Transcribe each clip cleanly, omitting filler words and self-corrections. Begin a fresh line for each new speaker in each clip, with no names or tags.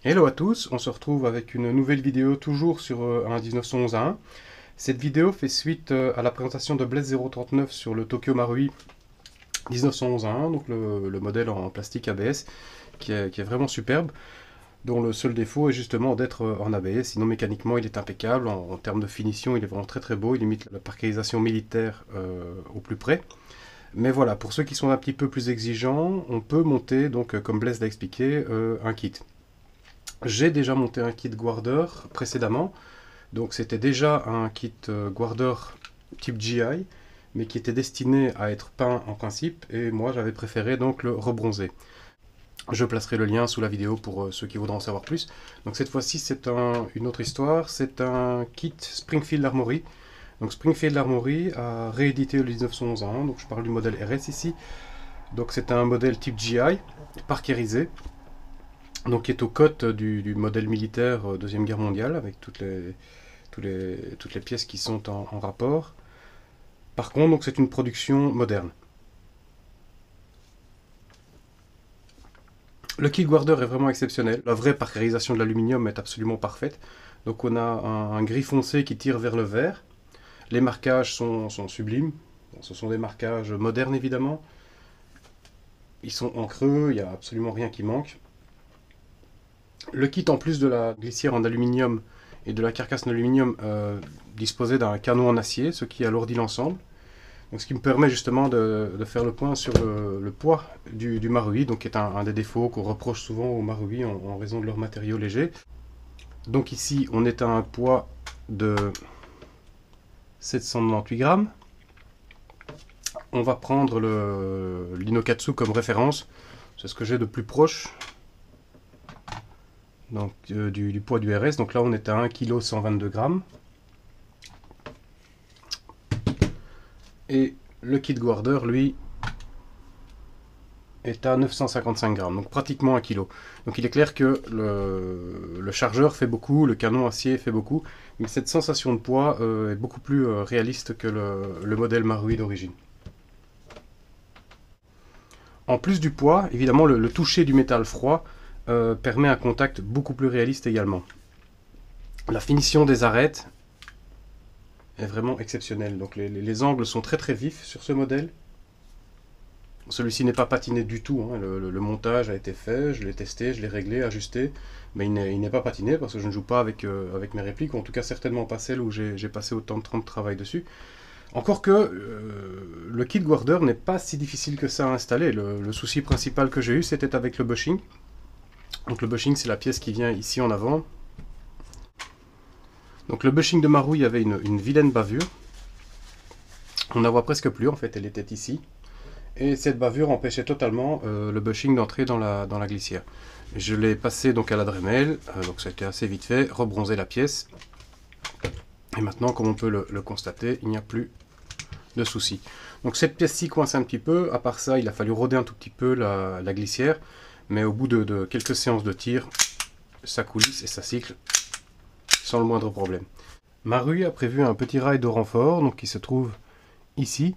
Hello à tous, on se retrouve avec une nouvelle vidéo toujours sur un 1911-1. Cette vidéo fait suite à la présentation de Blaise 039 sur le Tokyo Marui 1911-1, donc le modèle en plastique ABS qui est vraiment superbe, dont le seul défaut est justement d'être en ABS, sinon mécaniquement il est impeccable, en termes de finition il est vraiment très très beau, il imite la parkérisation militaire au plus près. Mais voilà, pour ceux qui sont un petit peu plus exigeants, on peut monter, donc comme Blaise l'a expliqué, un kit. J'ai déjà monté un kit Guarder précédemment, donc c'était déjà un kit Guarder type GI, mais qui était destiné à être peint en principe, et moi j'avais préféré donc le rebronzer. Je placerai le lien sous la vidéo pour ceux qui voudront en savoir plus. Donc cette fois-ci c'est une autre histoire, c'est un kit Springfield Armory. Donc Springfield Armory a réédité le 1911-1, donc je parle du modèle RS ici. Donc c'est un modèle type GI, parkérisé, donc qui est aux cotes du modèle militaire Deuxième Guerre mondiale, avec toutes les pièces qui sont en rapport. Par contre, donc c'est une production moderne. Le kit Guarder est vraiment exceptionnel. La vraie parkérisation de l'aluminium est absolument parfaite. Donc on a un gris foncé qui tire vers le vert. Les marquages sont sublimes. Ce sont des marquages modernes évidemment. Ils sont en creux, il n'y a absolument rien qui manque. Le kit, en plus de la glissière en aluminium et de la carcasse en aluminium, disposait d'un canon en acier, ce qui alourdit l'ensemble. Donc, ce qui me permet justement de faire le point sur le poids du Marui, donc qui est un des défauts qu'on reproche souvent au Marui en raison de leurs matériaux légers. Donc ici, on est à un poids de 798 grammes. On va prendre l'Inokatsu comme référence, c'est ce que j'ai de plus proche. Donc, du poids du RS. Donc là, on est à 1 kg 122 grammes. Et le kit Guarder, lui, est à 955 grammes, donc pratiquement 1 kg. Donc il est clair que le chargeur fait beaucoup, le canon acier fait beaucoup, mais cette sensation de poids est beaucoup plus réaliste que le modèle Marui d'origine. En plus du poids, évidemment, le toucher du métal froid permet un contact beaucoup plus réaliste également. La finition des arêtes est vraiment exceptionnelle. Donc les angles sont très très vifs sur ce modèle. Celui-ci n'est pas patiné du tout, hein. Le montage a été fait, je l'ai testé, je l'ai réglé, ajusté, mais il n'est pas patiné parce que je ne joue pas avec mes répliques, ou en tout cas certainement pas celle où j'ai passé autant de temps de travail dessus. Encore que le kit Guarder n'est pas si difficile que ça à installer. Le souci principal que j'ai eu, c'était avec le bushing. Donc le bushing, c'est la pièce qui vient ici en avant. Donc le bushing de Marui avait une vilaine bavure. On ne la voit presque plus, en fait, elle était ici. Et cette bavure empêchait totalement le bushing d'entrer dans la glissière. Je l'ai passé donc à la Dremel, donc ça a été assez vite fait, rebronzer la pièce. Et maintenant, comme on peut le constater, il n'y a plus de soucis. Donc cette pièce-ci coince un petit peu, à part ça, il a fallu roder un tout petit peu la glissière, mais au bout de quelques séances de tir, ça coulisse et ça cycle sans le moindre problème. Marui a prévu un petit rail de renfort, donc qui se trouve ici,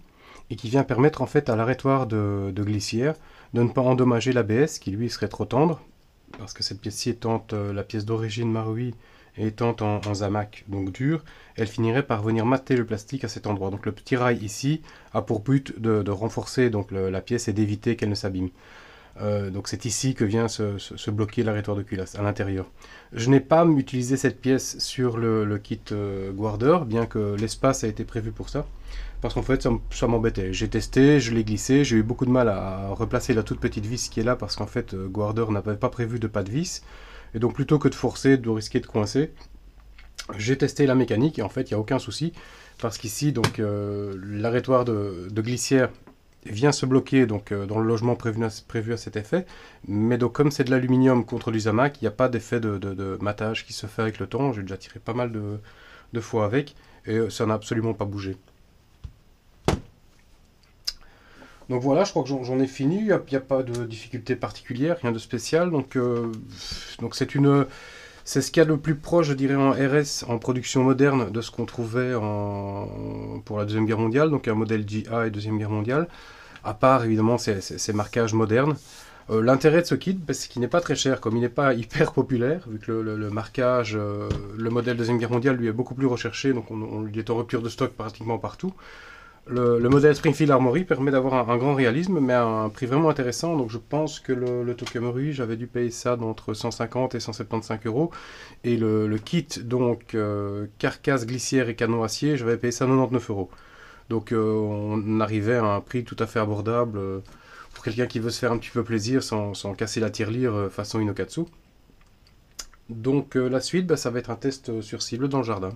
et qui vient permettre en fait à l'arrêtoire de glissière de ne pas endommager l'ABS qui lui serait trop tendre, parce que cette pièce-ci étant la pièce d'origine Marui et étant en zamac, donc dur, elle finirait par venir mater le plastique à cet endroit. Donc le petit rail ici a pour but de renforcer donc la pièce et d'éviter qu'elle ne s'abîme. Donc c'est ici que vient se bloquer l'arrêtoire de culasse, à l'intérieur. Je n'ai pas utilisé cette pièce sur le kit Guarder, bien que l'espace a été prévu pour ça, parce qu'en fait ça m'embêtait. J'ai testé, je l'ai glissé, j'ai eu beaucoup de mal à replacer la toute petite vis qui est là, parce qu'en fait Guarder n'avait pas prévu de pas de vis, et donc plutôt que de forcer, de risquer de coincer, j'ai testé la mécanique, et en fait il n'y a aucun souci, parce qu'ici donc l'arrêtoire de glissière vient se bloquer donc, dans le logement prévu à cet effet, mais donc comme c'est de l'aluminium contre du zamac, il n'y a pas d'effet de matage qui se fait avec le temps. J'ai déjà tiré pas mal de fois avec, et ça n'a absolument pas bougé. Donc voilà, je crois que j'en ai fini, il n'y a pas de difficulté particulière, rien de spécial, donc c'est ce qu'il y a de plus proche, je dirais, en RS, en production moderne, de ce qu'on trouvait pour la Deuxième Guerre mondiale, donc un modèle GI Deuxième Guerre mondiale, à part évidemment ces marquages modernes. L'intérêt de ce kit, c'est qu'il n'est pas très cher, comme il n'est pas hyper populaire, vu que le marquage, le modèle Deuxième Guerre mondiale lui est beaucoup plus recherché, donc il est en rupture de stock pratiquement partout. Le modèle Springfield Armory permet d'avoir un grand réalisme, mais à un prix vraiment intéressant. Donc je pense que le Tokyo Marui, j'avais dû payer ça d'entre 150 et 175 euros. Et le kit, donc carcasse, glissière et canon acier, j'avais payé ça 99 euros. Donc on arrivait à un prix tout à fait abordable pour quelqu'un qui veut se faire un petit peu plaisir sans casser la tirelire façon Inokatsu. Donc la suite, ça va être un test sur cible dans le jardin.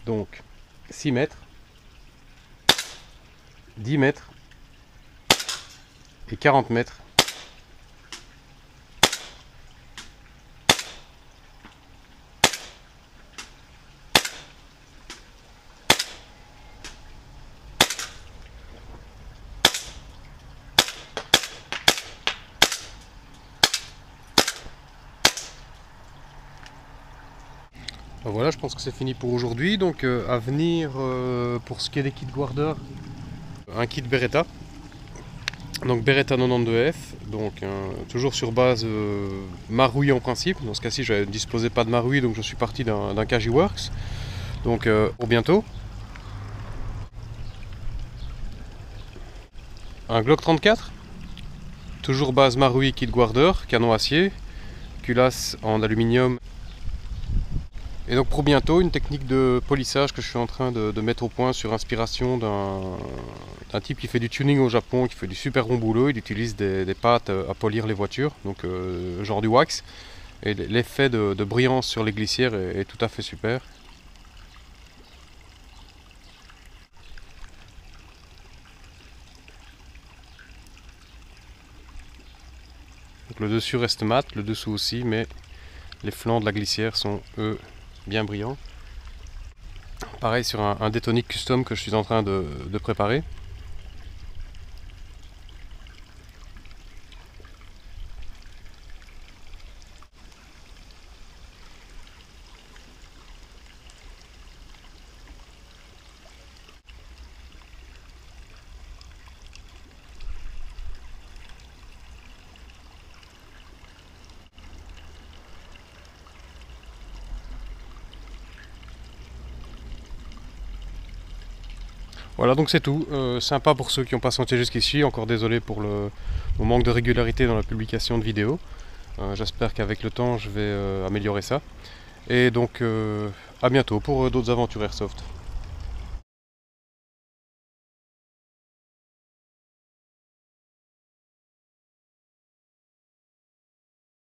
Donc 6 mètres, 10 mètres et 40 mètres. Voilà, je pense que c'est fini pour aujourd'hui. Donc à venir pour ce qui est des kits Guarder, un kit Beretta. Donc Beretta 92F, donc toujours sur base Marui en principe. Dans ce cas-ci, je ne disposais pas de Marui, donc je suis parti d'un Kajiworks. Donc au bientôt. Un Glock 34, toujours base Marui kit Guarder, canon acier, culasse en aluminium. Et donc pour bientôt, une technique de polissage que je suis en train de mettre au point sur inspiration d'un type qui fait du tuning au Japon, qui fait du super bon boulot. Il utilise des pâtes à polir les voitures, donc genre du wax. Et l'effet de brillance sur les glissières est tout à fait super. Donc le dessus reste mat, le dessous aussi, mais les flancs de la glissière sont eux bien brillants. Pareil sur un Detonic Custom que je suis en train de préparer. Voilà, donc c'est tout. Sympa pour ceux qui ont patienté jusqu'ici. Encore désolé pour mon manque de régularité dans la publication de vidéos. J'espère qu'avec le temps je vais améliorer ça. Et donc à bientôt pour d'autres aventures Airsoft.